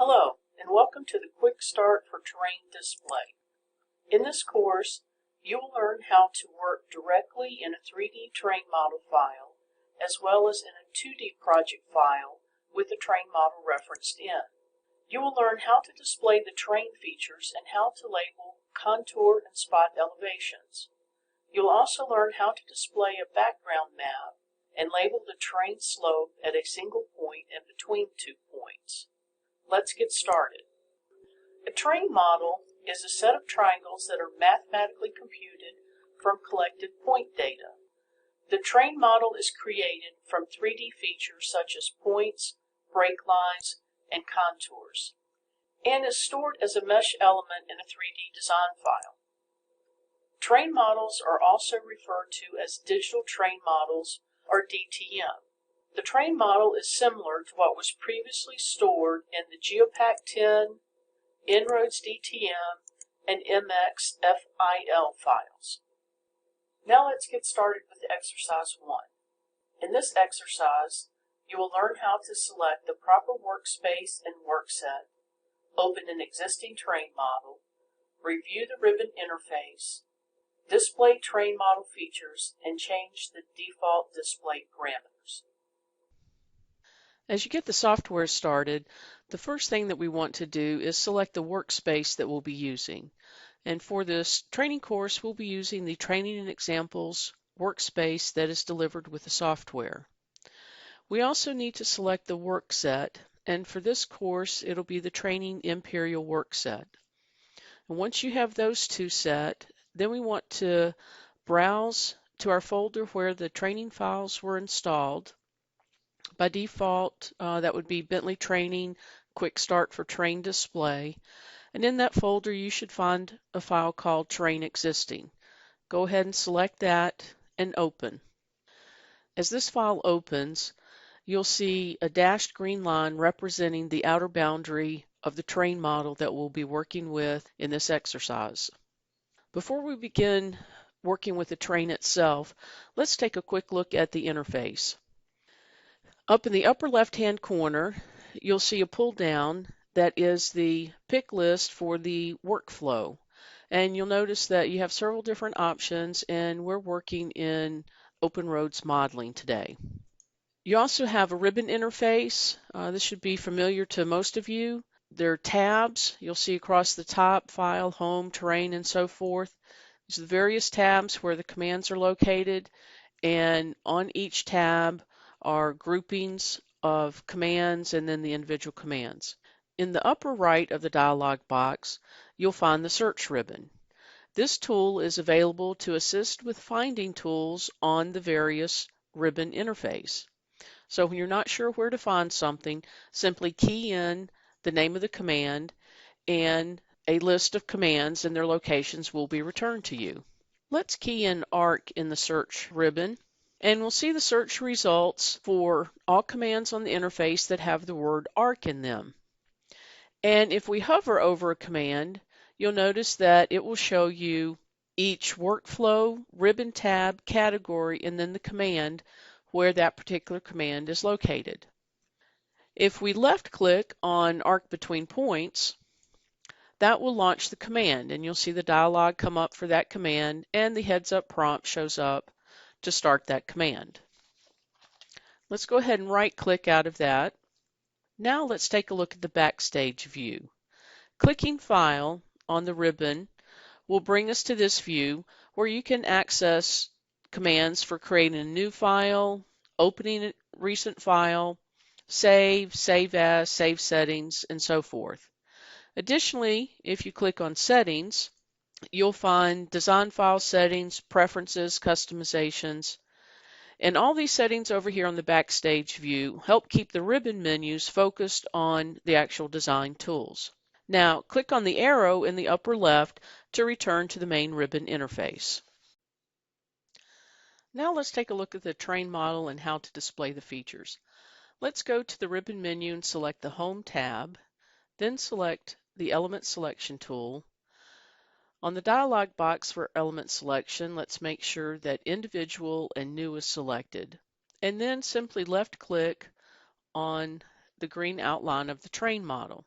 Hello, and welcome to the Quick Start for Terrain Display. In this course, you will learn how to work directly in a 3D terrain model file, as well as in a 2D project file with the terrain model referenced in. You will learn how to display the terrain features and how to label contour and spot elevations. You'll also learn how to display a background map and label the terrain slope at a single point and between 2 points. Let's get started. A terrain model is a set of triangles that are mathematically computed from collected point data. The terrain model is created from 3D features such as points, break lines, and contours, and is stored as a mesh element in a 3D design file. Terrain models are also referred to as digital terrain models, or DTM. The terrain model is similar to what was previously stored in the Geopack 10, En-ROADS DTM, and MX FIL files. Now let's get started with exercise 1. In this exercise, you will learn how to select the proper workspace and workset, open an existing terrain model, review the ribbon interface, display terrain model features, and change the default display parameters. As you get the software started, the first thing that we want to do is select the workspace that we'll be using. And for this training course, we'll be using the Training and Examples workspace that is delivered with the software. We also need to select the work set, and for this course, it'll be the Training Imperial work set. And once you have those two set, then we want to browse to our folder where the training files were installed. By default, that would be Bentley Training, Quick Start for Terrain Display. And in that folder, you should find a file called Terrain Existing. Go ahead and select that and open. As this file opens, you'll see a dashed green line representing the outer boundary of the terrain model that we'll be working with in this exercise. Before we begin working with the terrain itself, let's take a quick look at the interface. Up in the upper left-hand corner, you'll see a pull-down that is the pick list for the workflow. And you'll notice that you have several different options, and we're working in OpenRoads modeling today. You also have a ribbon interface. This should be familiar to most of you. There are tabs you'll see across the top: File, Home, Terrain, and so forth. These are the various tabs where the commands are located, and on each tab are groupings of commands and then the individual commands. In the upper right of the dialog box, you'll find the search ribbon. This tool is available to assist with finding tools on the various ribbon interface. So when you're not sure where to find something, simply key in the name of the command, and a list of commands and their locations will be returned to you. Let's key in ARC in the search ribbon, and we'll see the search results for all commands on the interface that have the word ARC in them. And if we hover over a command, you'll notice that it will show you each workflow, ribbon tab, category, and then the command where that particular command is located. If we left-click on ARC Between Points, that will launch the command, and you'll see the dialog come up for that command, and the heads-up prompt shows up to start that command. Let's go ahead and right-click out of that. Now let's take a look at the backstage view. Clicking File on the ribbon will bring us to this view where you can access commands for creating a new file, opening a recent file, save, save as, save settings, and so forth. Additionally, if you click on Settings, you'll find Design File Settings, Preferences, Customizations, and all these settings over here on the backstage view help keep the ribbon menus focused on the actual design tools. Now, click on the arrow in the upper left to return to the main ribbon interface. Now let's take a look at the terrain model and how to display the features. Let's go to the ribbon menu and select the Home tab, then select the Element Selection tool. On the dialog box for element selection, let's make sure that Individual and New is selected, and then simply left-click on the green outline of the terrain model.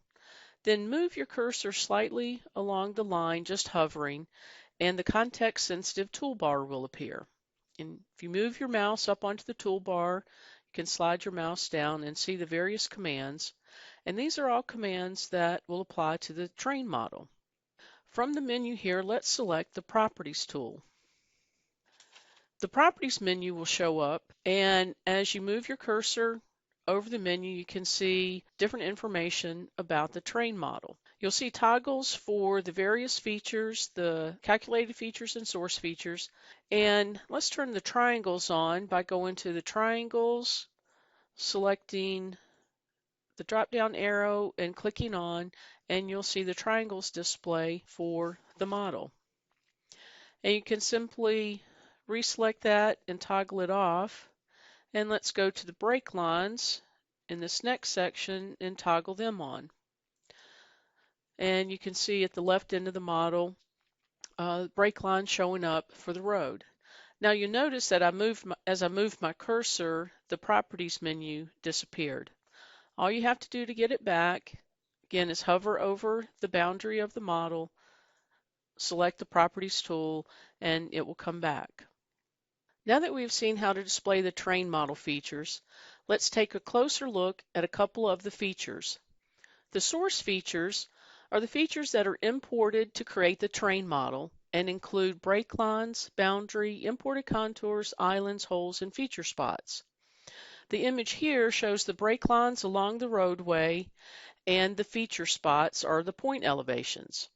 Then move your cursor slightly along the line, just hovering, and the context-sensitive toolbar will appear. And if you move your mouse up onto the toolbar, you can slide your mouse down and see the various commands. And these are all commands that will apply to the train model. From the menu here, let's select the Properties tool. The Properties menu will show up, and as you move your cursor over the menu, you can see different information about the train model. You'll see toggles for the various features, the calculated features and source features. And let's turn the triangles on by going to the triangles, selecting the drop-down arrow and clicking on, and you'll see the triangles display for the model. And you can simply reselect that and toggle it off. And let's go to the break lines in this next section and toggle them on. And you can see at the left end of the model, brake line showing up for the road. Now you notice that as I moved my cursor, the Properties menu disappeared. All you have to do to get it back, again, is hover over the boundary of the model, select the Properties tool, and it will come back. Now that we've seen how to display the train model features, let's take a closer look at a couple of the features. The source features are the features that are imported to create the train model and include brake lines, boundary, imported contours, islands, holes, and feature spots. The image here shows the brake lines along the roadway, and the feature spots are the point elevations.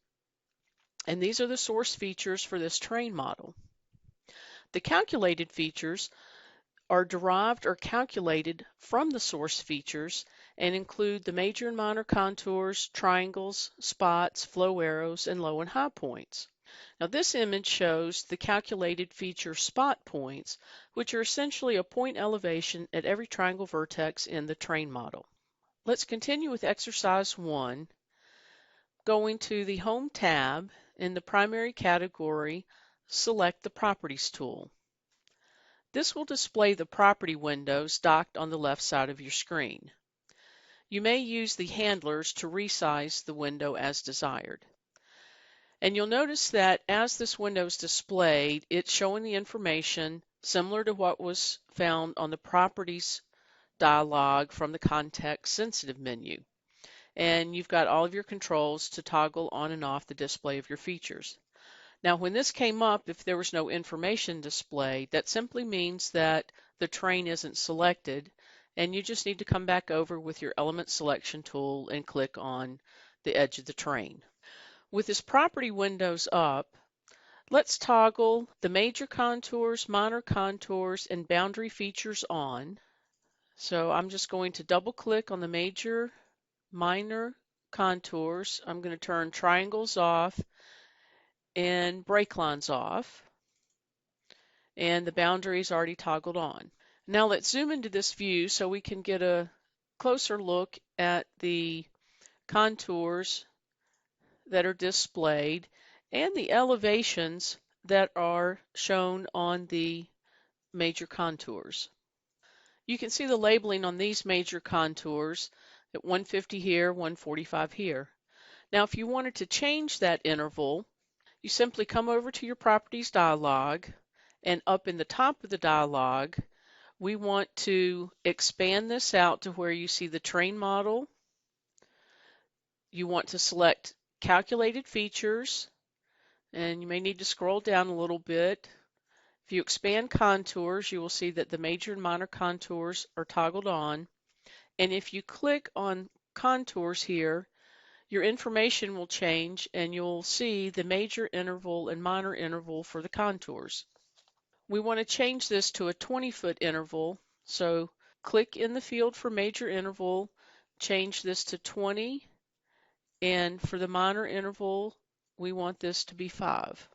And these are the source features for this train model. The calculated features are derived or calculated from the source features and include the major and minor contours, triangles, spots, flow arrows, and low and high points. Now this image shows the calculated feature spot points, which are essentially a point elevation at every triangle vertex in the train model. Let's continue with exercise 1. Going to the Home tab, in the primary category, select the Properties tool. This will display the property windows docked on the left side of your screen. You may use the handlers to resize the window as desired. And you'll notice that as this window is displayed, it's showing the information similar to what was found on the Properties dialog from the Context Sensitive menu. And you've got all of your controls to toggle on and off the display of your features. Now, when this came up, if there was no information displayed, that simply means that the train isn't selected, and you just need to come back over with your element selection tool and click on the edge of the train. With this property windows up, let's toggle the major contours, minor contours, and boundary features on. So I'm just going to double click on the major, minor contours. I'm going to turn triangles off and brake lines off, and the boundary is already toggled on. Now let's zoom into this view so we can get a closer look at the contours that are displayed and the elevations that are shown on the major contours. You can see the labeling on these major contours at 150 here, 145 here. Now if you wanted to change that interval, you simply come over to your Properties dialog, and up in the top of the dialog, we want to expand this out to where you see the train model. You want to select Calculated Features, and you may need to scroll down a little bit. If you expand Contours, you will see that the major and minor contours are toggled on. And if you click on Contours here, your information will change and you'll see the major interval and minor interval for the contours. We want to change this to a 20-foot interval, so click in the field for major interval, change this to 20, and for the minor interval, we want this to be 5.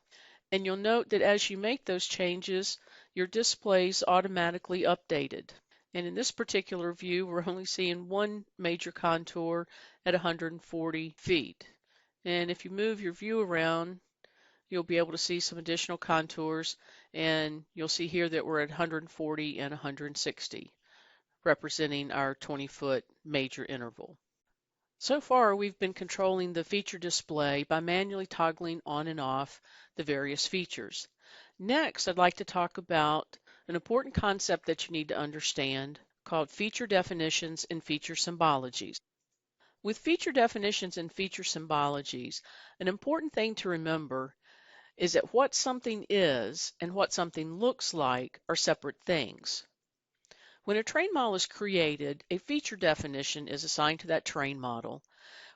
And you'll note that as you make those changes, your display's automatically updated. And in this particular view, we're only seeing one major contour at 140 feet. And if you move your view around, you'll be able to see some additional contours, and you'll see here that we're at 140 and 160, representing our 20-foot major interval. So far, we've been controlling the feature display by manually toggling on and off the various features. Next, I'd like to talk about an important concept that you need to understand called feature definitions and feature symbologies. With feature definitions and feature symbologies, an important thing to remember is that what something is and what something looks like are separate things. When a terrain model is created, a feature definition is assigned to that terrain model,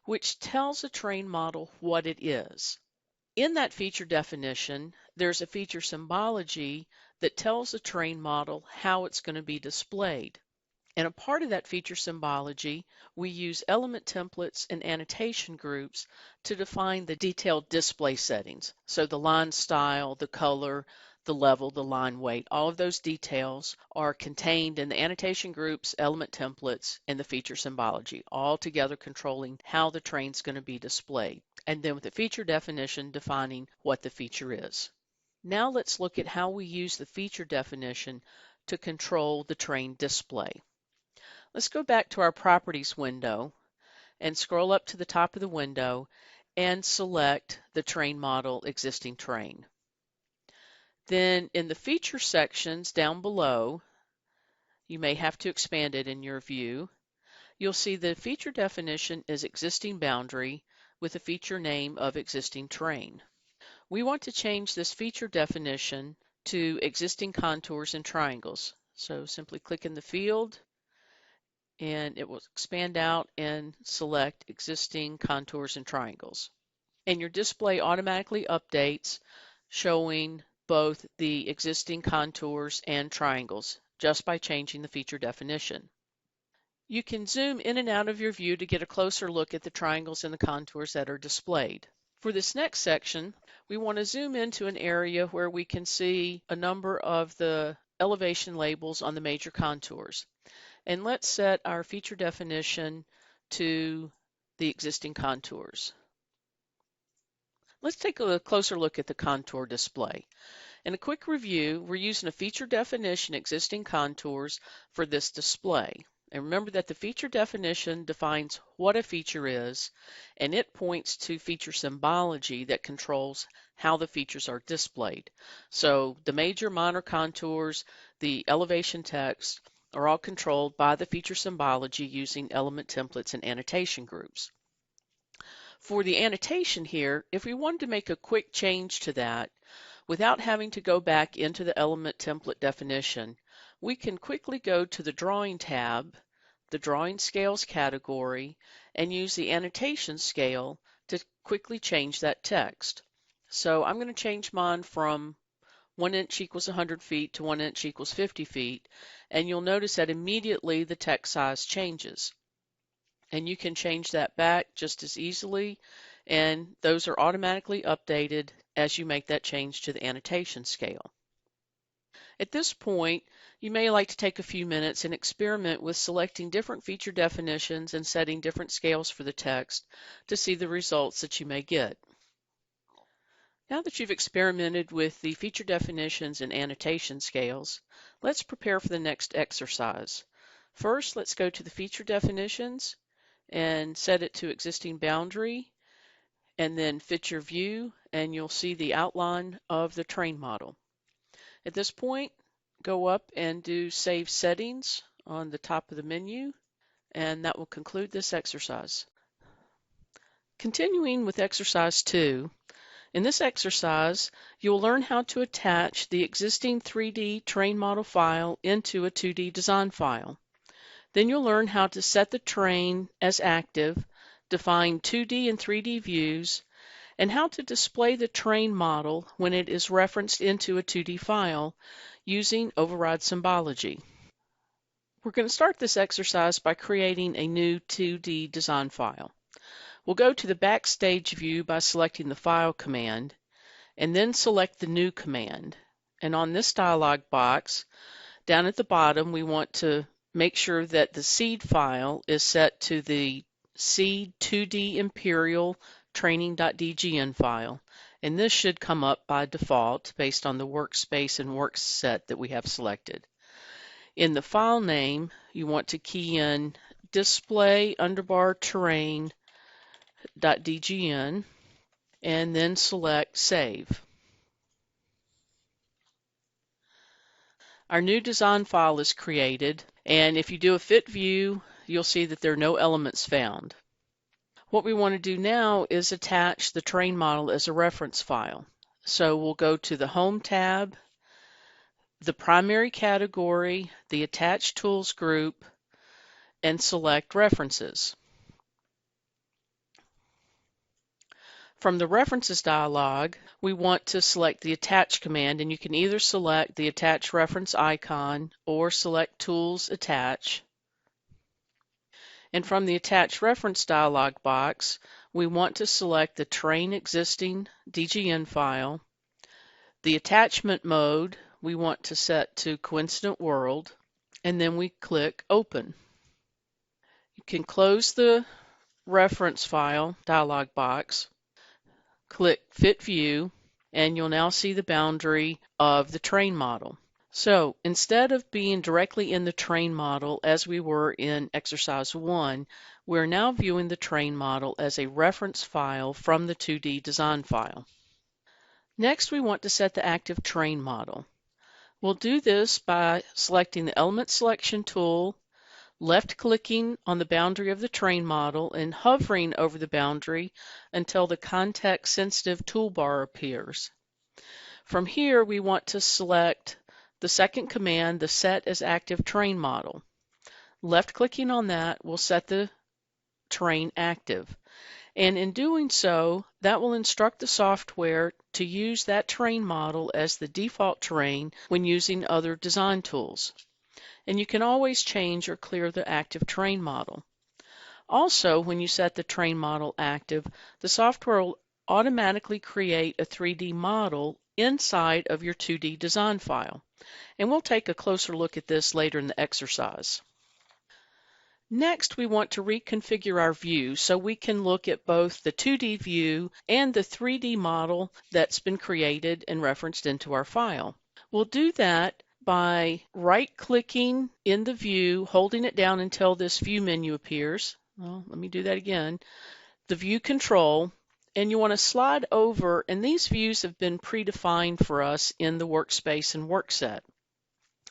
which tells the terrain model what it is. In that feature definition, there's a feature symbology that tells the terrain model how it's going to be displayed. And a part of that feature symbology, we use element templates and annotation groups to define the detailed display settings. So the line style, the color, the level, the line weight, all of those details are contained in the annotation groups, element templates, and the feature symbology, all together controlling how the terrain's going to be displayed. And then with the feature definition defining what the feature is. Now let's look at how we use the feature definition to control the terrain display. Let's go back to our Properties window and scroll up to the top of the window and select the terrain model existing terrain. Then in the feature sections down below, you may have to expand it in your view, you'll see the feature definition is existing boundary with the feature name of existing terrain. We want to change this feature definition to existing contours and triangles. So simply click in the field and it will expand out and select existing contours and triangles. And your display automatically updates showing both the existing contours and triangles just by changing the feature definition. You can zoom in and out of your view to get a closer look at the triangles and the contours that are displayed. For this next section, we want to zoom into an area where we can see a number of the elevation labels on the major contours. And let's set our feature definition to the existing contours. Let's take a closer look at the contour display. In a quick review, we're using a feature definition existing contours for this display. And remember that the feature definition defines what a feature is, and it points to feature symbology that controls how the features are displayed. So the major, minor contours, the elevation text, are all controlled by the feature symbology using element templates and annotation groups. For the annotation here, if we wanted to make a quick change to that, without having to go back into the element template definition, we can quickly go to the Drawing tab, the Drawing Scales category, and use the Annotation Scale to quickly change that text. So I'm going to change mine from 1 inch equals 100 feet to 1 inch equals 50 feet, and you'll notice that immediately the text size changes. And you can change that back just as easily, and those are automatically updated as you make that change to the annotation scale. At this point, you may like to take a few minutes and experiment with selecting different feature definitions and setting different scales for the text to see the results that you may get. Now that you've experimented with the feature definitions and annotation scales, let's prepare for the next exercise. First, let's go to the feature definitions and set it to existing boundary, and then fit your view, and you'll see the outline of the terrain model. At this point, go up and do Save Settings on the top of the menu, and that will conclude this exercise. Continuing with exercise 2, in this exercise, you'll learn how to attach the existing 3D terrain model file into a 2D design file. Then you'll learn how to set the terrain as active, define 2D and 3D views, and how to display the terrain model when it is referenced into a 2D file using override symbology. We're going to start this exercise by creating a new 2D design file. We'll go to the Backstage view by selecting the File command, and then select the New command. And on this dialog box, down at the bottom, we want to make sure that the seed file is set to the seed 2D imperial training.dgn file. And this should come up by default based on the workspace and work set that we have selected. In the file name, you want to key in display underbar terrain.dgn and then select Save. Our new design file is created, and if you do a fit view, you'll see that there are no elements found. What we want to do now is attach the terrain model as a reference file. So we'll go to the Home tab, the primary category, the Attached Tools group, and select References. From the References dialog, we want to select the Attach command, and you can either select the Attach reference icon or select Tools Attach. And from the Attach Reference dialog box, we want to select the Terrain Existing DGN file. The attachment mode we want to set to Coincident World, and then we click Open. You can close the Reference File dialog box, click Fit View, and you'll now see the boundary of the terrain model. So instead of being directly in the terrain model as we were in exercise 1, we're now viewing the terrain model as a reference file from the 2D design file. Next, we want to set the active terrain model. We'll do this by selecting the Element Selection tool, left-clicking on the boundary of the terrain model, and hovering over the boundary until the context-sensitive toolbar appears. From here, we want to select the second command, the Set as Active Terrain Model. Left-clicking on that will set the terrain active. And in doing so, that will instruct the software to use that terrain model as the default terrain when using other design tools. And you can always change or clear the active terrain model. Also, when you set the terrain model active, the software will automatically create a 3D model inside of your 2D design file. And we'll take a closer look at this later in the exercise. Next, we want to reconfigure our view so we can look at both the 2D view and the 3D model that's been created and referenced into our file. We'll do that by right-clicking in the view, holding it down until this view menu appears. Well, let me do that again. The view control, and you want to slide over, and these views have been predefined for us in the workspace and workset.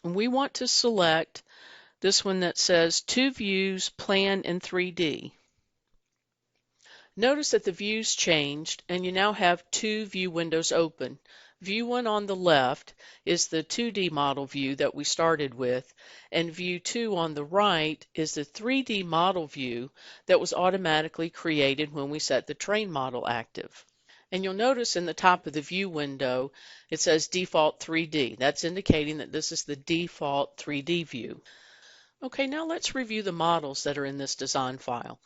And we want to select this one that says 2 views, plan in 3D. Notice that the views changed and you now have 2 view windows open. View 1 on the left is the 2D model view that we started with, and view 2 on the right is the 3D model view that was automatically created when we set the terrain model active. And you'll notice in the top of the view window it says default 3D. That's indicating that this is the default 3D view. Okay, now let's review the models that are in this design file.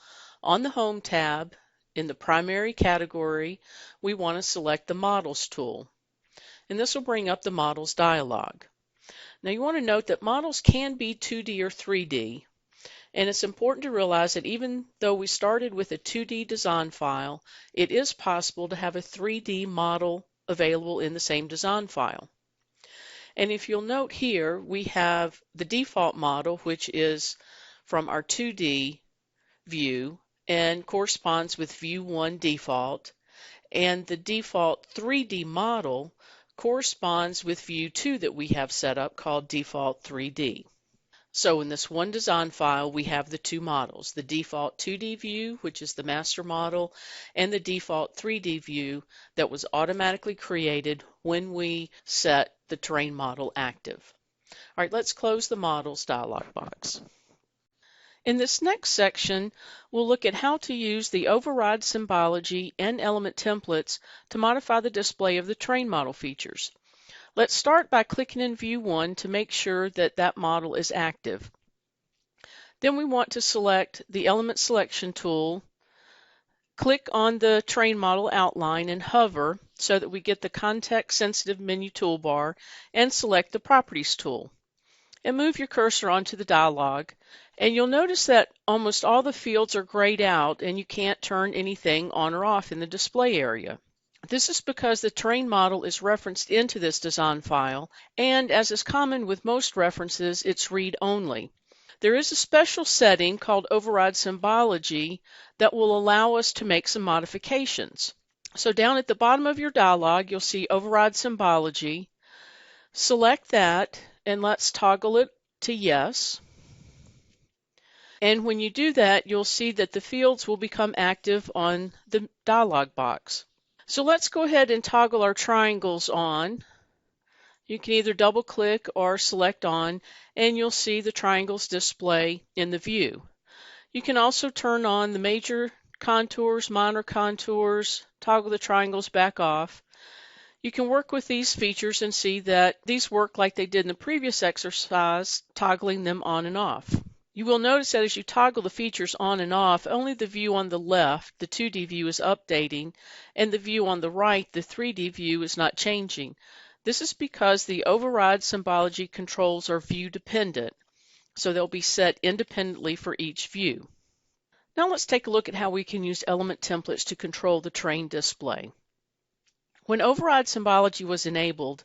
On the Home tab, in the primary category, we want to select the Models tool. And this will bring up the Models dialog. Now you want to note that models can be 2D or 3D. And it's important to realize that even though we started with a 2D design file, it is possible to have a 3D model available in the same design file. And if you'll note here, we have the default model, which is from our 2D view and corresponds with view 1 default. And the default 3D model corresponds with view 2 that we have set up called default 3D. So in this one design file, we have the 2 models, the default 2D view, which is the master model, and the default 3D view that was automatically created when we set the terrain model active. All right, let's close the Models dialog box. In this next section, we'll look at how to use the override symbology and element templates to modify the display of the terrain model features. Let's start by clicking in View 1 to make sure that that model is active. Then we want to select the Element Selection tool, click on the terrain model outline and hover so that we get the context-sensitive menu toolbar, and select the Properties tool. And move your cursor onto the dialog, and you'll notice that almost all the fields are grayed out and you can't turn anything on or off in the display area. This is because the terrain model is referenced into this design file, and as is common with most references, it's read-only. There is a special setting called Override Symbology that will allow us to make some modifications. So down at the bottom of your dialog, you'll see Override Symbology. Select that and let's toggle it to yes. And when you do that, you'll see that the fields will become active on the dialog box. So let's go ahead and toggle our triangles on. You can either double click or select on, and you'll see the triangles display in the view. You can also turn on the major contours, minor contours, toggle the triangles back off. You can work with these features and see that these work like they did in the previous exercise, toggling them on and off. You will notice that as you toggle the features on and off, only the view on the left, the 2D view, is updating, and the view on the right, the 3D view, is not changing. This is because the override symbology controls are view dependent, so they'll be set independently for each view. Now let's take a look at how we can use element templates to control the train display. When override symbology was enabled,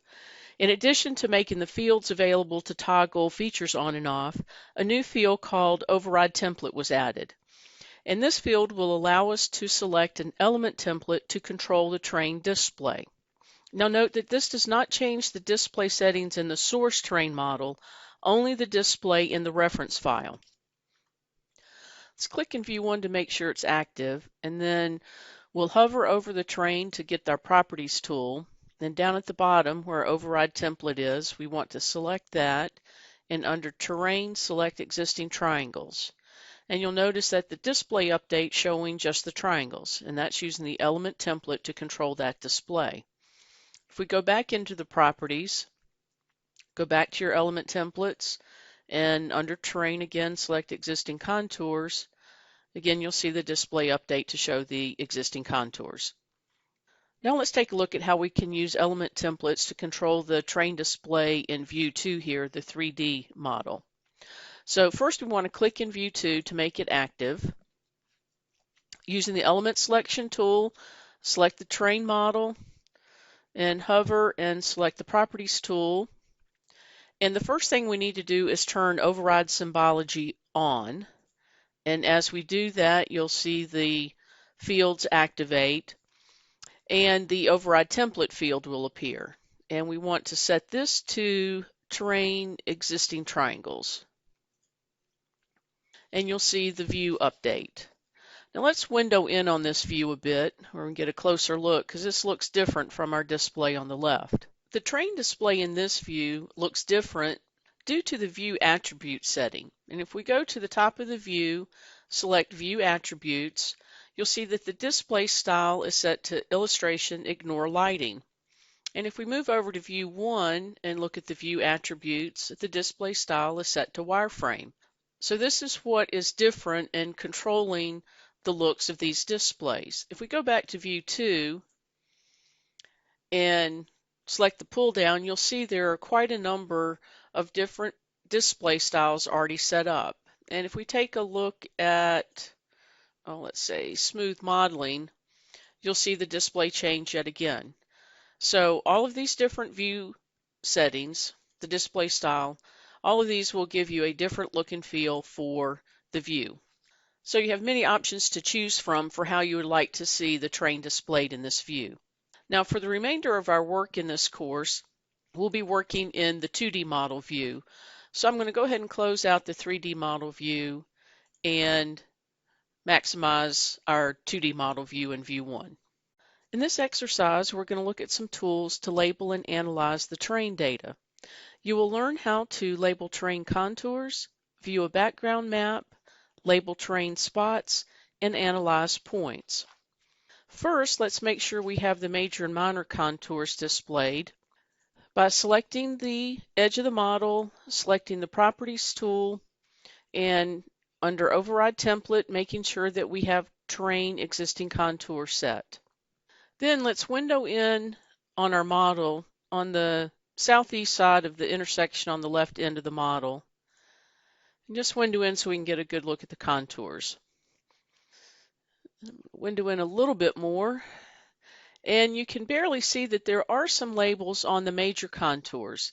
in addition to making the fields available to toggle features on and off, a new field called Override Template was added. And this field will allow us to select an element template to control the train display. Now note that this does not change the display settings in the source train model, only the display in the reference file. Let's click in View 1 to make sure it's active, and then we'll hover over the train to get our Properties tool. Then down at the bottom where Override Template is, we want to select that, and under Terrain, select Existing Triangles. And you'll notice that the display update showing just the triangles, and that's using the element template to control that display. If we go back into the Properties, go back to your element templates, and under Terrain again, select Existing Contours. Again, you'll see the display update to show the existing contours. Now let's take a look at how we can use element templates to control the train display in View 2 here, the 3D model. So first we want to click in View 2 to make it active. Using the element selection tool, select the train model and hover and select the properties tool. And the first thing we need to do is turn override symbology on. And as we do that, you'll see the fields activate and the override template field will appear. And we want to set this to terrain existing triangles. And you'll see the view update. Now let's window in on this view a bit, or we can get a closer look, because this looks different from our display on the left. The train display in this view looks different due to the view attribute setting. And if we go to the top of the view, select View Attributes, you'll see that the display style is set to Illustration Ignore Lighting. And if we move over to View 1 and look at the view attributes, the display style is set to Wireframe. So this is what is different in controlling the looks of these displays. If we go back to View 2 and select the pull down, you'll see there are quite a number of different display styles already set up. And if we take a look at, let's say, smooth modeling, you'll see the display change yet again. So all of these different view settings, the display style, all of these will give you a different look and feel for the view. So you have many options to choose from for how you would like to see the train displayed in this view. Now for the remainder of our work in this course, we'll be working in the 2D model view. So I'm going to go ahead and close out the 3D model view and maximize our 2D model view in View 1. In this exercise, we're going to look at some tools to label and analyze the terrain data. You will learn how to label terrain contours, view a background map, label terrain spots, and analyze points. First, let's make sure we have the major and minor contours displayed. By selecting the edge of the model, selecting the Properties tool, and under Override Template, making sure that we have Terrain Existing Contour set. Then let's window in on our model on the southeast side of the intersection on the left end of the model. And just window in so we can get a good look at the contours. Window in a little bit more, and you can barely see that there are some labels on the major contours.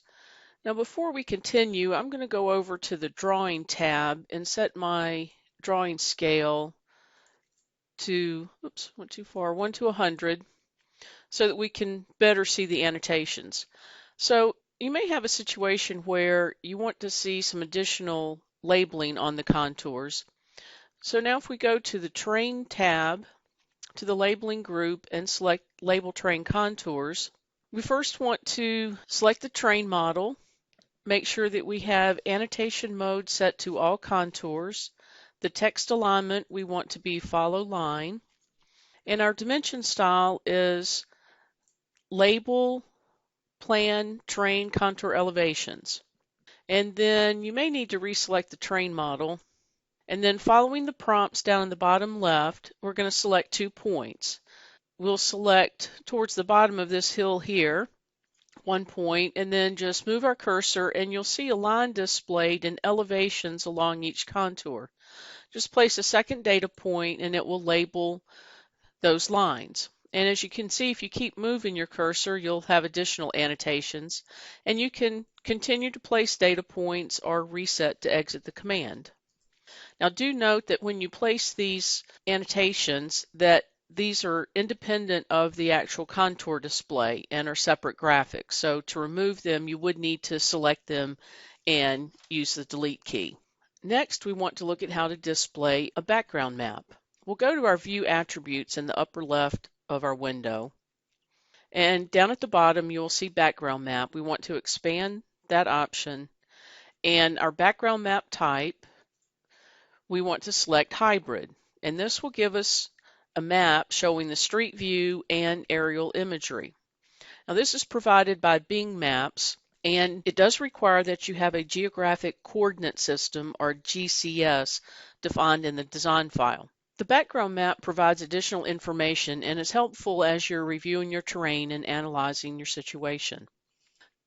Now before we continue, I'm going to go over to the Drawing tab and set my drawing scale to, oops, went too far, 1 to 100, so that we can better see the annotations. So you may have a situation where you want to see some additional labeling on the contours. So now if we go to the Terrain tab, to the Labeling group, and select Label Terrain Contours, we first want to select the terrain model, make sure that we have annotation mode set to all contours. The text alignment we want to be follow line, and our dimension style is label, plan, terrain, contour elevations. And then you may need to reselect the terrain model. And then following the prompts down in the bottom left, we're going to select 2 points. We'll select towards the bottom of this hill here, 1 point, and then just move our cursor and you'll see a line displayed in elevations along each contour. Just place a second data point and it will label those lines. And as you can see, if you keep moving your cursor, you'll have additional annotations, and you can continue to place data points or reset to exit the command. Now do note that when you place these annotations, that these are independent of the actual contour display and are separate graphics. So to remove them, you would need to select them and use the delete key. Next, we want to look at how to display a background map. We'll go to our view attributes in the upper left of our window. And down at the bottom, you'll see background map. We want to expand that option. And our background map type, we want to select hybrid. And this will give us a map showing the street view and aerial imagery. Now this is provided by Bing Maps, and it does require that you have a geographic coordinate system, or GCS, defined in the design file. The background map provides additional information and is helpful as you're reviewing your terrain and analyzing your situation.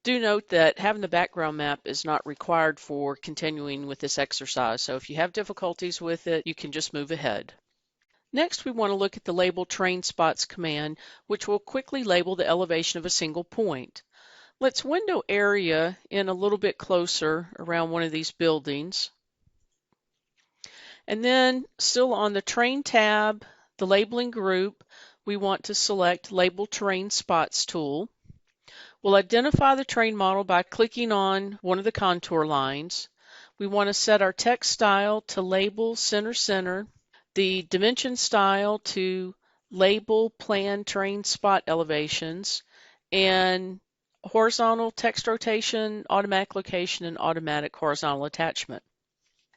Do note that having the background map is not required for continuing with this exercise, so if you have difficulties with it, you can just move ahead. Next, we want to look at the Label Terrain Spots command, which will quickly label the elevation of a single point. Let's window area in a little bit closer around one of these buildings. And then still on the Terrain tab, the Labeling group, we want to select Label Terrain Spots tool. We'll identify the terrain model by clicking on one of the contour lines. We want to set our text style to Label Center Center, the dimension style to Label Plan Terrain Spot Elevations, and horizontal text rotation, automatic location, and automatic horizontal attachment.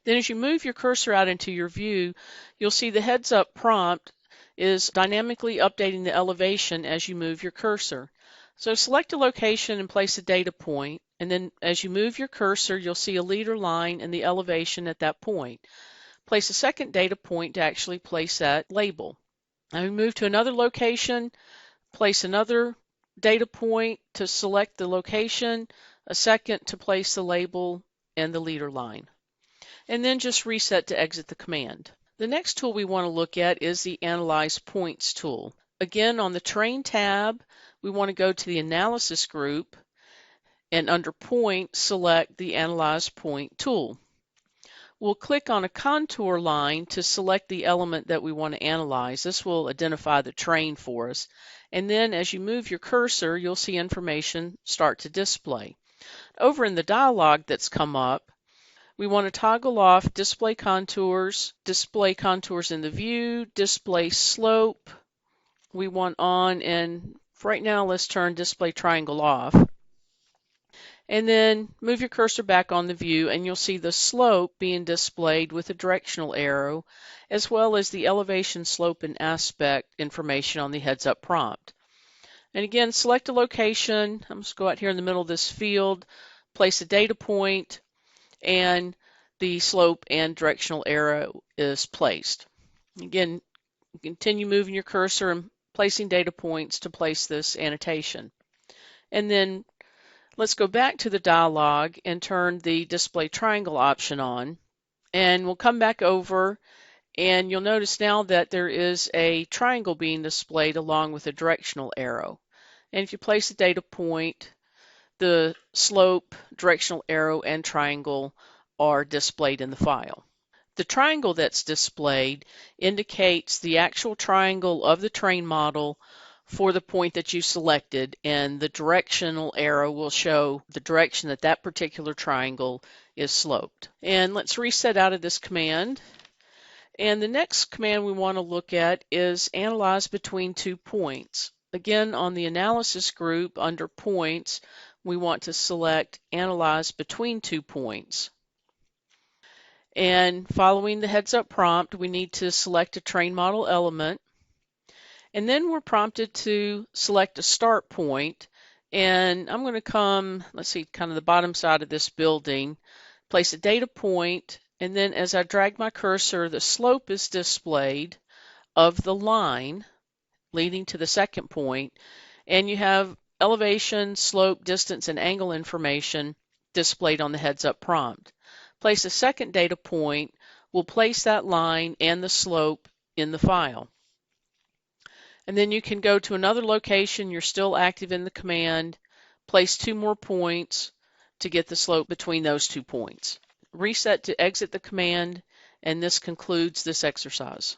Then as you move your cursor out into your view, you'll see the heads-up prompt is dynamically updating the elevation as you move your cursor. So select a location and place a data point, and then as you move your cursor, you'll see a leader line and the elevation at that point. Place a second data point to actually place that label. Now we move to another location, place another data point to select the location, a second to place the label and the leader line. And then just reset to exit the command. The next tool we want to look at is the Analyze Points tool. Again, on the Terrain tab, we want to go to the Analysis group, and under Point, select the Analyze Point tool. We'll click on a contour line to select the element that we want to analyze. This will identify the terrain for us. And then as you move your cursor, you'll see information start to display. Over in the dialog that's come up, we want to toggle off display contours in the view, display slope. We want on, and right now let's turn display triangle off. And then move your cursor back on the view and you'll see the slope being displayed with a directional arrow, as well as the elevation, slope, and aspect information on the heads-up prompt. And again, select a location. I'm just going to go out here in the middle of this field, place a data point, and the slope and directional arrow is placed. Again, continue moving your cursor and placing data points to place this annotation. And then let's go back to the dialog and turn the display triangle option on. And we'll come back over and you'll notice now that there is a triangle being displayed along with a directional arrow. And if you place a data point, the slope, directional arrow, and triangle are displayed in the file. The triangle that's displayed indicates the actual triangle of the terrain model for the point that you selected, and the directional arrow will show the direction that that particular triangle is sloped. And let's reset out of this command. And the next command we want to look at is analyze between 2 points. Again, on the analysis group under points, we want to select analyze between 2 points. And following the heads up prompt, we need to select a terrain model element. And then we're prompted to select a start point. And I'm going to come, let's see, kind of the bottom side of this building, place a data point, and then as I drag my cursor, the slope is displayed of the line leading to the second point. And you have elevation, slope, distance, and angle information displayed on the heads up prompt. Place a second data point, we'll place that line and the slope in the file. And then you can go to another location, you're still active in the command, place 2 more points to get the slope between those 2 points. Reset to exit the command, and this concludes this exercise.